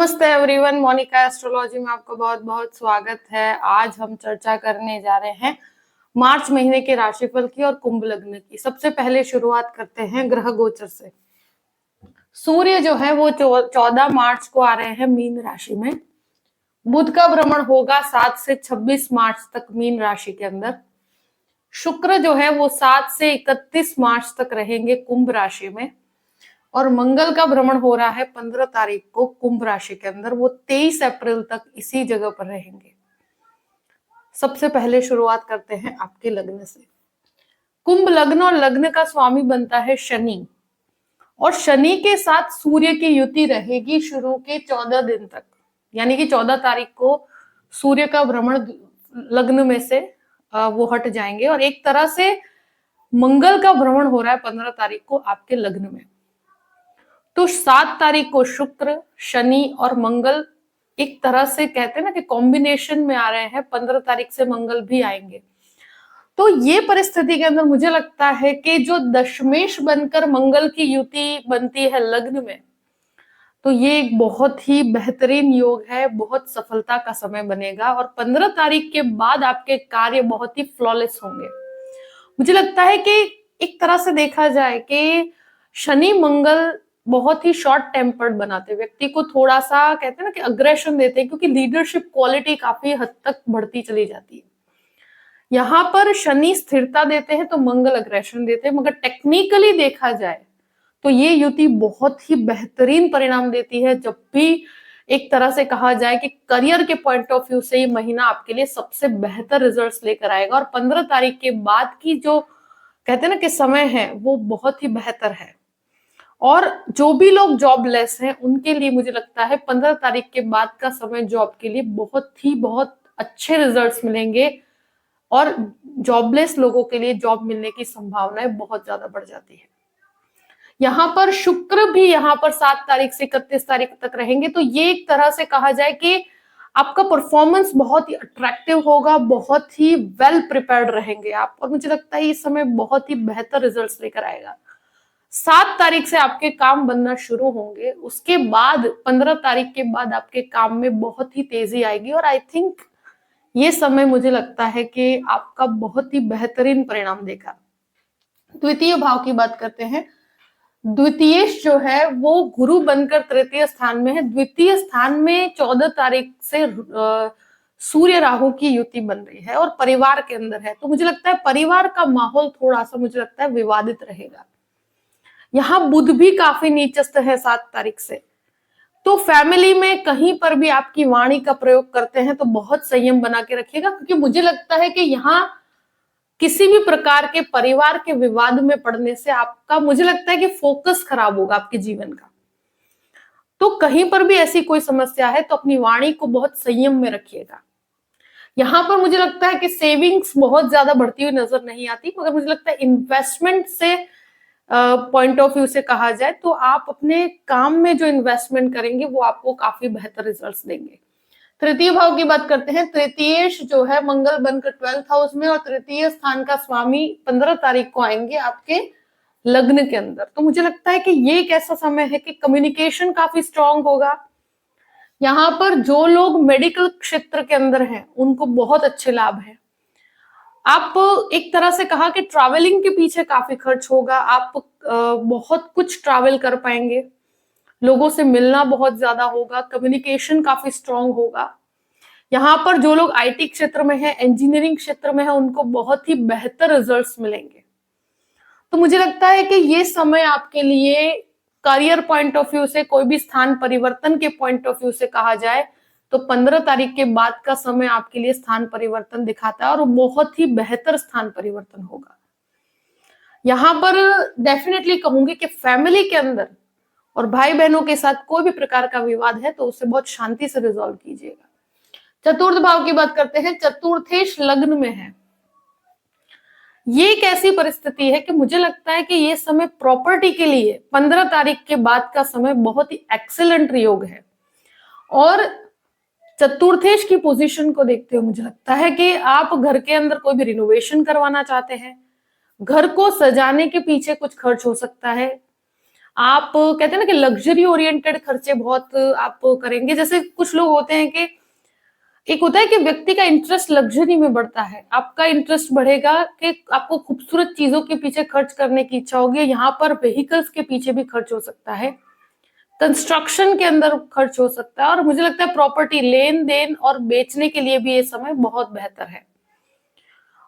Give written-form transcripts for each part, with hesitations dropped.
नमस्ते everyone, Monika astrology में आपका बहुत बहुत स्वागत है। आज हम चर्चा करने जा रहे हैं मार्च महीने के राशिफल की और कुंभ लग्न की। सबसे पहले शुरुआत करते हैं ग्रह गोचर से। सूर्य जो है वो 14 मार्च को आ रहे हैं मीन राशि में। बुध का भ्रमण होगा 7 से 26 मार्च तक मीन राशि के अंदर। शुक्र जो है वो 7 से 31 मार्च तक रहेंगे कुंभ राशि में। और मंगल का भ्रमण हो रहा है 15 तारीख को कुंभ राशि के अंदर। वो 23 अप्रैल तक इसी जगह पर रहेंगे। सबसे पहले शुरुआत करते हैं आपके लग्न से। कुंभ लग्न और लग्न का स्वामी बनता है शनि, और शनि के साथ सूर्य की युति रहेगी शुरू के 14 दिन तक। यानी कि 14 तारीख को सूर्य का भ्रमण लग्न में से वो हट जाएंगे, और एक तरह से मंगल का भ्रमण हो रहा है 15 तारीख को आपके लग्न में। तो 7 तारीख को शुक्र, शनि और मंगल एक तरह से कहते हैं ना कि कॉम्बिनेशन में आ रहे हैं। 15 तारीख से मंगल भी आएंगे। तो ये परिस्थिति के अंदर मुझे लगता है कि जो दशमेश बनकर मंगल की युति बनती है लग्न में, तो ये एक बहुत ही बेहतरीन योग है, बहुत सफलता का समय बनेगा। और 15 तारीख के बाद आपके कार्य बहुत ही फ्लॉलेस होंगे। मुझे लगता है कि एक तरह से देखा जाए कि शनि मंगल बहुत ही शॉर्ट टेम्पर्ड बनाते, व्यक्ति को थोड़ा सा कहते हैं ना कि अग्रेशन देते हैं, क्योंकि लीडरशिप क्वालिटी काफी हद तक बढ़ती चली जाती है। यहाँ पर शनि स्थिरता देते हैं तो मंगल अग्रेशन देते हैं। मगर टेक्निकली देखा जाए तो ये युति बहुत ही बेहतरीन परिणाम देती है। जब भी एक तरह से कहा जाए कि करियर के पॉइंट ऑफ व्यू से ये महीना आपके लिए सबसे बेहतर रिजल्ट्स लेकर आएगा। और 15 तारीख के बाद की जो कहते हैं ना कि समय है वो बहुत ही बेहतर है। और जो भी लोग जॉबलेस हैं उनके लिए मुझे लगता है 15 तारीख के बाद का समय जॉब के लिए बहुत अच्छे रिजल्ट्स मिलेंगे। और जॉबलेस लोगों के लिए जॉब मिलने की संभावनाएं बहुत ज्यादा बढ़ जाती है। यहाँ पर शुक्र भी यहाँ पर 7 तारीख से 31 तारीख तक रहेंगे। तो ये एक तरह से कहा जाए कि आपका परफॉर्मेंस बहुत ही अट्रैक्टिव होगा, बहुत ही वेल प्रिपेयर्ड रहेंगे आप। और मुझे लगता है इस समय बहुत ही बेहतर रिजल्ट्स लेकर आएगा। 7 तारीख से आपके काम बनना शुरू होंगे। उसके बाद 15 तारीख के बाद आपके काम में बहुत ही तेजी आएगी। और आई थिंक ये समय मुझे लगता है कि आपका बहुत ही बेहतरीन परिणाम देगा। द्वितीय भाव की बात करते हैं। द्वितीयेश जो है वो गुरु बनकर तृतीय स्थान में है। द्वितीय स्थान में 14 तारीख से सूर्य राहु की युति बन रही है और परिवार के अंदर है। तो मुझे लगता है परिवार का माहौल थोड़ा सा मुझे लगता है विवादित रहेगा। यहाँ बुध भी काफी नीचस्थ है 7 तारीख से। तो फैमिली में कहीं पर भी आपकी वाणी का प्रयोग करते हैं तो बहुत संयम बना के रखिएगा, क्योंकि मुझे लगता है कि यहाँ किसी भी प्रकार के परिवार के विवाद में पड़ने से आपका मुझे लगता है कि फोकस खराब होगा आपके जीवन का। तो कहीं पर भी ऐसी कोई समस्या है तो अपनी वाणी को बहुत संयम में रखिएगा। यहाँ पर मुझे लगता है कि सेविंग्स बहुत ज्यादा बढ़ती हुई नजर नहीं आती, मगर मुझे लगता है इन्वेस्टमेंट से पॉइंट ऑफ व्यू से कहा जाए तो आप अपने काम में जो इन्वेस्टमेंट करेंगे वो आपको काफी बेहतर रिजल्ट्स देंगे। तृतीय भाव की बात करते हैं। तृतीयेश जो है मंगल बनकर 12th हाउस में, और तृतीय स्थान का स्वामी 15 तारीख को आएंगे आपके लग्न के अंदर। तो मुझे लगता है कि ये एक ऐसा समय है कि कम्युनिकेशन काफी स्ट्रांग होगा। यहाँ पर जो लोग मेडिकल क्षेत्र के अंदर हैं उनको बहुत अच्छे लाभ है। आप एक तरह से कहा कि ट्रैवलिंग के पीछे काफी खर्च होगा। आप बहुत कुछ ट्रैवल कर पाएंगे, लोगों से मिलना बहुत ज्यादा होगा, कम्युनिकेशन काफी स्ट्रांग होगा। यहाँ पर जो लोग आईटी क्षेत्र में है, इंजीनियरिंग क्षेत्र में है, उनको बहुत ही बेहतर रिजल्ट्स मिलेंगे। तो मुझे लगता है कि ये समय आपके लिए करियर पॉइंट ऑफ व्यू से, कोई भी स्थान परिवर्तन के पॉइंट ऑफ व्यू से कहा जाए तो 15 तारीख के बाद का समय आपके लिए स्थान परिवर्तन दिखाता है, और बहुत ही बेहतर स्थान परिवर्तन होगा। यहाँ पर डेफिनेटली कहूंगी कि फैमिली के अंदर और भाई बहनों के साथ कोई भी प्रकार का विवाद है तो उसे बहुत शांति से रिजॉल्व कीजिएगा। चतुर्थ भाव की बात करते हैं। चतुर्थेश लग्न में है। ये एक ऐसी परिस्थिति है कि मुझे लगता है कि ये समय प्रॉपर्टी के लिए 15 तारीख के बाद का समय बहुत ही एक्सीलेंट योग है। और चतुर्थेश की पोजीशन को देखते हुए मुझे लगता है कि आप घर के अंदर कोई भी रिनोवेशन करवाना चाहते हैं, घर को सजाने के पीछे कुछ खर्च हो सकता है, आप कहते हैं ना कि लग्जरी ओरिएंटेड खर्चे बहुत आप करेंगे। जैसे कुछ लोग होते हैं कि एक होता है कि व्यक्ति का इंटरेस्ट लग्जरी में बढ़ता है, आपका इंटरेस्ट बढ़ेगा कि आपको खूबसूरत चीजों के पीछे खर्च करने की इच्छा होगी। यहाँ पर व्हीकल्स के पीछे भी खर्च हो सकता है, कंस्ट्रक्शन के अंदर खर्च हो सकता है, और मुझे लगता है प्रॉपर्टी लेन देन और बेचने के लिए भी ये समय बहुत बेहतर है।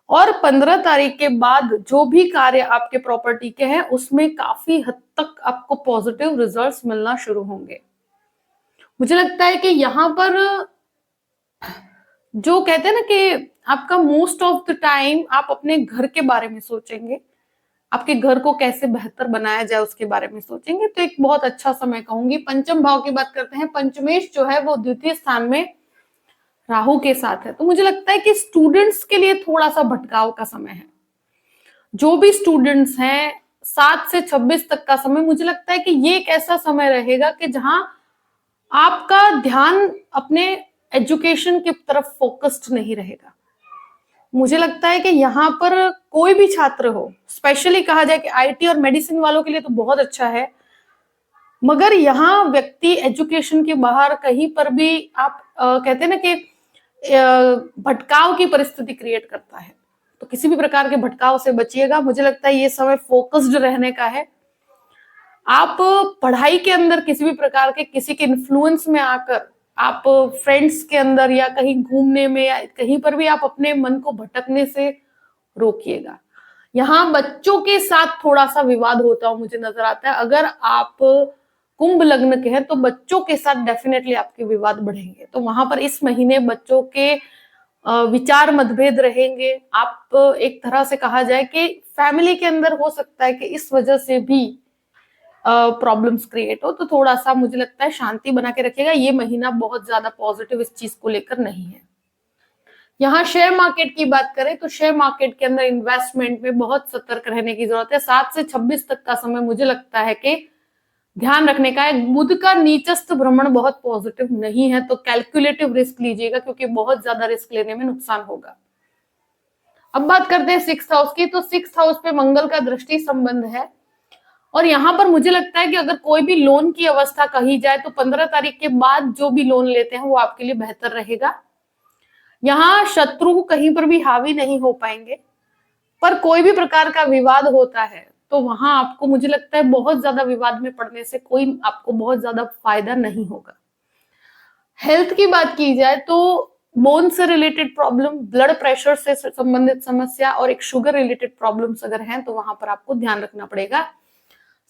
और 15 तारीख के बाद जो भी कार्य आपके प्रॉपर्टी के हैं उसमें काफी हद तक आपको पॉजिटिव रिजल्ट्स मिलना शुरू होंगे। मुझे लगता है कि यहाँ पर जो कहते हैं ना कि आपका मोस्ट ऑफ द टाइम आप अपने घर के बारे में सोचेंगे, आपके घर को कैसे बेहतर बनाया जाए उसके बारे में सोचेंगे, तो एक बहुत अच्छा समय कहूंगी। पंचम भाव की बात करते हैं, पंचमेश जो है वो द्वितीय स्थान में राहु के साथ है, तो मुझे लगता है कि स्टूडेंट्स के लिए थोड़ा सा भटकाव का समय है। जो भी स्टूडेंट्स हैं 7 से 26 तक का समय, मुझे लगता है कि ये एक ऐसा समय रहेगा कि जहां आपका ध्यान अपने एजुकेशन की तरफ फोकस्ड नहीं रहेगा। मुझे लगता है कि यहाँ पर कोई भी छात्र हो, स्पेशली कहा जाए कि आईटी और मेडिसिन वालों के लिए तो बहुत अच्छा है, मगर यहाँ व्यक्ति एजुकेशन के बाहर कहीं पर भी आप कहते हैं ना कि भटकाव की परिस्थिति क्रिएट करता है, तो किसी भी प्रकार के भटकाव से बचिएगा। मुझे लगता है ये समय फोकस्ड रहने का है। आप पढ़ाई के अंदर किसी भी प्रकार के किसी के इन्फ्लुएंस में आकर आप फ्रेंड्स के अंदर या कहीं घूमने में या कहीं पर भी आप अपने मन को भटकने से रोकिएगा। यहाँ बच्चों के साथ थोड़ा सा विवाद होता हुआ मुझे नजर आता है। अगर आप कुंभ लग्न के हैं तो बच्चों के साथ डेफिनेटली आपके विवाद बढ़ेंगे, तो वहां पर इस महीने बच्चों के विचार मतभेद रहेंगे। आप एक तरह से कहा जाए कि फैमिली के अंदर हो सकता है कि इस वजह से भी प्रॉब्लम्स क्रिएट हो, तो थोड़ा सा मुझे लगता है शांति बना के रखिएगा। ये महीना बहुत ज्यादा पॉजिटिव इस चीज को लेकर नहीं है। यहाँ शेयर मार्केट की बात करें तो शेयर मार्केट के अंदर इन्वेस्टमेंट में बहुत सतर्क रहने की जरूरत है। 7 से 26 तक का समय मुझे लगता है कि ध्यान रखने का है। बुध का नीचस्थ भ्रमण बहुत पॉजिटिव नहीं है, तो कैलकुलेटिव रिस्क लीजिएगा क्योंकि बहुत ज्यादा रिस्क लेने में नुकसान होगा। अब बात करते हैं 6th हाउस की, तो 6th हाउस पे मंगल का दृष्टि संबंध है, और यहाँ पर मुझे लगता है कि अगर कोई भी लोन की अवस्था कही जाए तो 15 तारीख के बाद जो भी लोन लेते हैं वो आपके लिए बेहतर रहेगा। यहाँ शत्रु कहीं पर भी हावी नहीं हो पाएंगे, पर कोई भी प्रकार का विवाद होता है तो वहां आपको मुझे लगता है बहुत ज्यादा विवाद में पड़ने से कोई आपको बहुत ज्यादा फायदा नहीं होगा। हेल्थ की बात की जाए तो बोन से रिलेटेड प्रॉब्लम, ब्लड प्रेशर से संबंधित समस्या और एक शुगर रिलेटेड प्रॉब्लम्स अगर हैं तो वहां पर आपको ध्यान रखना पड़ेगा।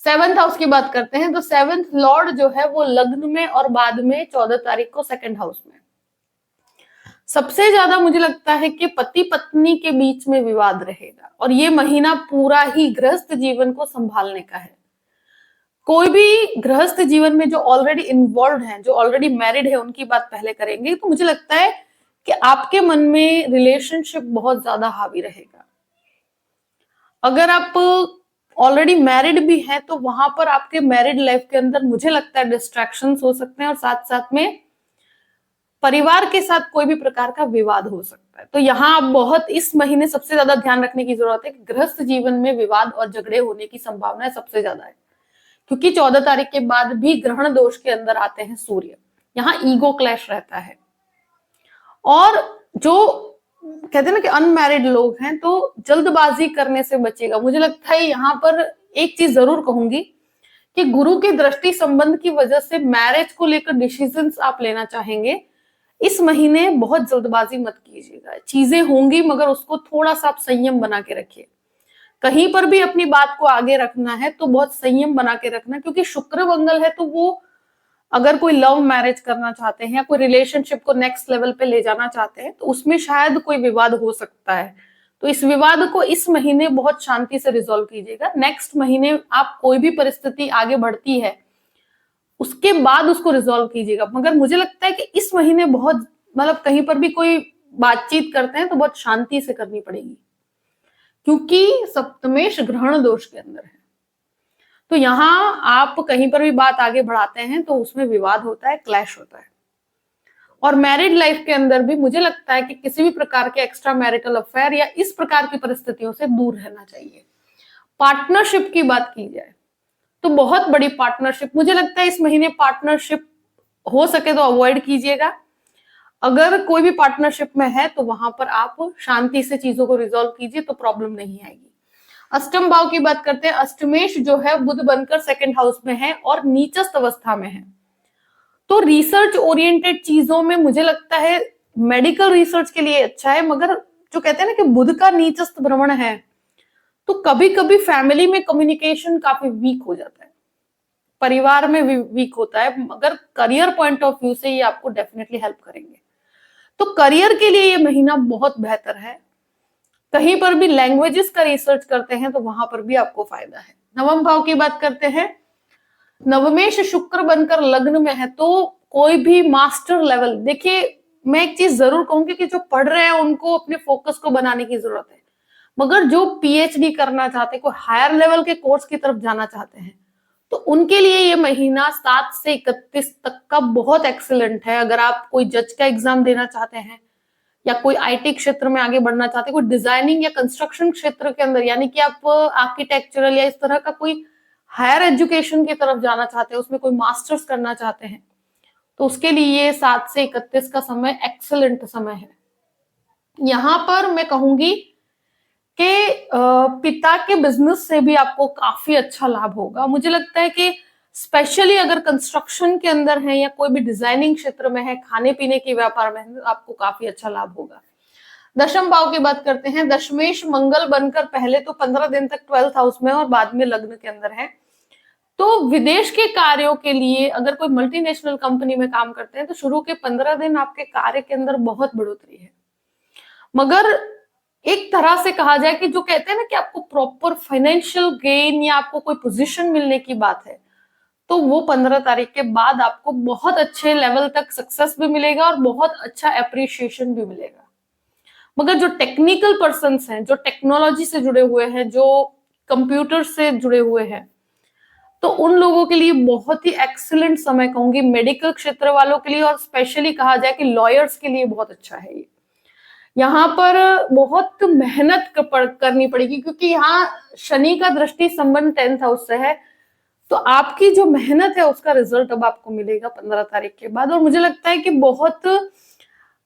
7th हाउस की बात करते हैं तो 7th लॉर्ड जो है वो लग्न में और बाद में 14 तारीख को 2nd हाउस में। सबसे ज्यादा मुझे लगता है कि पति पत्नी के बीच में विवाद रहेगा, और ये महीना पूरा ही गृहस्थ जीवन को संभालने का है। कोई भी गृहस्थ जीवन में जो ऑलरेडी इन्वॉल्व हैं, जो ऑलरेडी मैरिड है, उनकी बात पहले करेंगे, तो मुझे लगता है कि आपके मन में रिलेशनशिप बहुत ज्यादा हावी रहेगा। अगर आप ऑलरेडी मैरिड भी हैं तो वहां पर आपके मैरिड लाइफ के अंदर मुझे लगता है डिस्ट्रैक्शंस हो सकते हैं, और साथ साथ में परिवार के साथ कोई भी प्रकार का विवाद हो सकता है। तो यहाँ बहुत इस महीने सबसे ज्यादा ध्यान रखने की जरूरत है कि गृहस्थ जीवन में विवाद और झगड़े होने की संभावना सबसे ज्यादा है, क्योंकि 14 तारीख के बाद भी ग्रहण दोष के अंदर आते हैं सूर्य। यहाँ ईगो क्लैश रहता है, और जो कहते हैं ना कि अनमैरिड लोग हैं तो जल्दबाजी करने से बचेगा। मुझे लगता है यहाँ पर एक चीज जरूर कहूंगी कि गुरु की दृष्टि संबंध की वजह से मैरिज को लेकर डिसीजंस आप लेना चाहेंगे, इस महीने बहुत जल्दबाजी मत कीजिएगा। चीजें होंगी मगर उसको थोड़ा सा आप संयम बना के रखिए। कहीं पर भी अपनी बात को आगे रखना है तो बहुत संयम बना के रखना, क्योंकि शुक्र मंगल है, तो वो अगर कोई लव मैरिज करना चाहते हैं या कोई रिलेशनशिप को नेक्स्ट लेवल पे ले जाना चाहते हैं तो उसमें शायद कोई विवाद हो सकता है। तो इस विवाद को इस महीने बहुत शांति से रिजॉल्व कीजिएगा। नेक्स्ट महीने आप कोई भी परिस्थिति आगे बढ़ती है उसके बाद उसको रिजॉल्व कीजिएगा, मगर मुझे लगता है कि इस महीने बहुत मतलब कहीं पर भी कोई बातचीत करते हैं तो बहुत शांति से करनी पड़ेगी, क्योंकि सप्तमेश ग्रहण दोष के अंदर है। तो यहाँ आप कहीं पर भी बात आगे बढ़ाते हैं तो उसमें विवाद होता है, क्लैश होता है। और मैरिड लाइफ के अंदर भी मुझे लगता है कि किसी भी प्रकार के एक्स्ट्रा मैरिटल अफेयर या इस प्रकार की परिस्थितियों से दूर रहना चाहिए। पार्टनरशिप की बात की जाए तो बहुत बड़ी पार्टनरशिप, मुझे लगता है इस महीने पार्टनरशिप हो सके तो अवॉइड कीजिएगा। अगर कोई भी पार्टनरशिप में है तो वहां पर आप शांति से चीजों को रिजॉल्व कीजिए, तो प्रॉब्लम नहीं आएगी। अष्टम भाव की बात करते हैं। अष्टमेश जो है बुध बनकर सेकंड हाउस में है और नीचस्थ अवस्था में है, तो रिसर्च ओरिएंटेड चीजों में मुझे लगता है मेडिकल रिसर्च के लिए अच्छा है, मगर जो कहते हैं ना कि बुध का नीचस्थ भ्रमण है, तो कभी कभी फैमिली में कम्युनिकेशन काफी वीक हो जाता है, परिवार में वीक होता है, मगर करियर पॉइंट ऑफ व्यू से ये आपको डेफिनेटली हेल्प करेंगे। तो करियर के लिए ये महीना बहुत बेहतर है। कहीं पर भी लैंग्वेजेस का रिसर्च करते हैं तो वहां पर भी आपको फायदा है। नवम भाव की बात करते हैं। नवमेश शुक्र बनकर लग्न में है, तो कोई भी मास्टर लेवल, देखिए मैं एक चीज जरूर कहूंगी कि जो पढ़ रहे हैं उनको अपने फोकस को बनाने की जरूरत है, मगर जो पीएचडी करना चाहते हैं, कोई हायर लेवल के कोर्स की तरफ जाना चाहते हैं, तो उनके लिए ये महीना 7 से 31 तक का बहुत एक्सीलेंट है। अगर आप कोई जज का एग्जाम देना चाहते हैं या कोई आईटी क्षेत्र में आगे बढ़ना चाहते हैं, कोई डिजाइनिंग या कंस्ट्रक्शन क्षेत्र के अंदर, यानी कि आप आर्किटेक्चरल या इस तरह का कोई हायर एजुकेशन की तरफ जाना चाहते हैं, उसमें कोई मास्टर्स करना चाहते हैं, तो उसके लिए 7 से 31 का समय एक्सेलेंट समय है। यहां पर मैं कहूंगी कि पिता के बिजनेस से भी आपको काफी अच्छा लाभ होगा। मुझे लगता है कि स्पेशली अगर कंस्ट्रक्शन के अंदर है या कोई भी डिजाइनिंग क्षेत्र में है, खाने पीने के व्यापार में है, तो आपको काफी अच्छा लाभ होगा। दशम भाव की बात करते हैं। दशमेश मंगल बनकर पहले तो 15 दिन तक 12th हाउस में और बाद में लग्न के अंदर है, तो विदेश के कार्यों के लिए अगर कोई मल्टीनेशनल कंपनी में काम करते हैं तो शुरू के 15 दिन आपके कार्य के अंदर बहुत बढ़ोतरी है, मगर एक तरह से कहा जाए कि जो कहते हैं ना कि आपको प्रॉपर फाइनेंशियल गेन या आपको कोई पोजीशन मिलने की बात है, तो वो 15 तारीख के बाद आपको बहुत अच्छे लेवल तक सक्सेस भी मिलेगा और बहुत अच्छा अप्रिशिएशन भी मिलेगा। मगर जो टेक्निकल पर्सन्स हैं, जो टेक्नोलॉजी से जुड़े हुए हैं, जो कंप्यूटर से जुड़े हुए हैं, तो उन लोगों के लिए बहुत ही एक्सीलेंट समय कहूंगी। मेडिकल क्षेत्र वालों के लिए और स्पेशली कहा जाए कि लॉयर्स के लिए बहुत अच्छा है ये। यहाँ पर बहुत मेहनत करनी पड़ेगी, क्योंकि यहाँ शनि का दृष्टि संबंध 10th हाउस से है, तो आपकी जो मेहनत है उसका रिजल्ट अब आपको मिलेगा 15 तारीख के बाद। और मुझे लगता है कि बहुत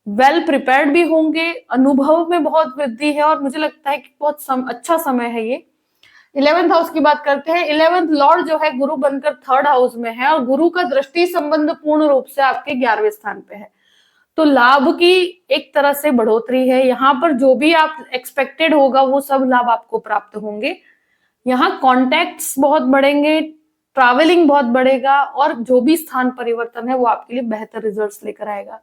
वेल प्रिपेयर्ड भी होंगे, अनुभव में बहुत वृद्धि है, और मुझे लगता है कि बहुत अच्छा समय है ये। 11th हाउस की बात करते हैं। 11th लॉर्ड जो है गुरु बनकर 3rd हाउस में है, और गुरु का दृष्टि संबंध पूर्ण रूप से आपके 11वें स्थान पे है, तो लाभ की एक तरह से बढ़ोतरी है। यहाँ पर जो भी आप एक्सपेक्टेड होगा वो सब लाभ आपको प्राप्त होंगे। यहाँ कॉन्टैक्ट्स बहुत बढ़ेंगे, ट्रैवलिंग बहुत बढ़ेगा, और जो भी स्थान परिवर्तन है वो आपके लिए बेहतर रिजल्ट्स लेकर आएगा।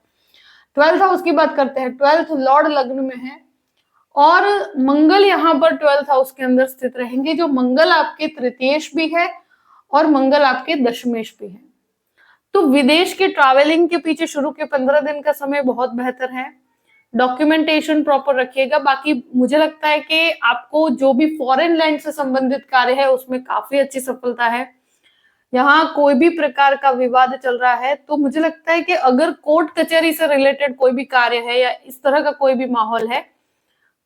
12th हाउस की बात करते हैं। 12th लॉर्ड लग्न में है और मंगल यहाँ पर 12th हाउस के अंदर स्थित रहेंगे, जो मंगल आपके तृतीयेश भी है और मंगल आपके दशमेश भी है। तो विदेश के ट्रैवलिंग के पीछे शुरू के 15 दिन का समय बहुत बेहतर है। डॉक्यूमेंटेशन प्रॉपर रखिएगा। बाकी मुझे लगता है कि आपको जो भी फॉरेन लैंड से संबंधित कार्य है उसमें काफी अच्छी सफलता है। यहाँ कोई भी प्रकार का विवाद चल रहा है तो मुझे लगता है कि अगर कोर्ट कचहरी से रिलेटेड कोई भी कार्य है या इस तरह का कोई भी माहौल है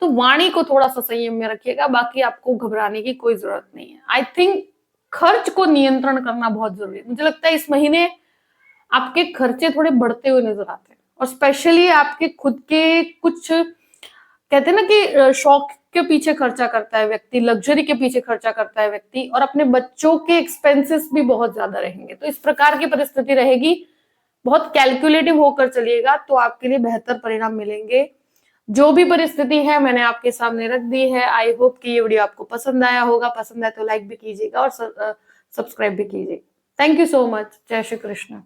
तो वाणी को थोड़ा सा संयम में रखिएगा। बाकी आपको घबराने की कोई जरूरत नहीं है। आई थिंक खर्च को नियंत्रण करना बहुत जरूरी है। मुझे लगता है इस महीने आपके खर्चे थोड़े बढ़ते हुए नजर आते हैं, और स्पेशली आपके खुद के कुछ कहते हैं ना कि शौक के पीछे खर्चा करता है व्यक्ति, लग्जरी के पीछे खर्चा करता है व्यक्ति, और अपने बच्चों के एक्सपेंसेस भी बहुत ज्यादा रहेंगे। तो इस प्रकार की परिस्थिति रहेगी, बहुत कैलकुलेटिव होकर चलिएगा तो आपके लिए बेहतर परिणाम मिलेंगे। जो भी परिस्थिति है मैंने आपके सामने रख दी है। आई होप कि ये वीडियो आपको पसंद आया होगा। पसंद आए तो लाइक भी कीजिएगा और सब्सक्राइब भी कीजिए। Thank you so much. जय श्री कृष्ण।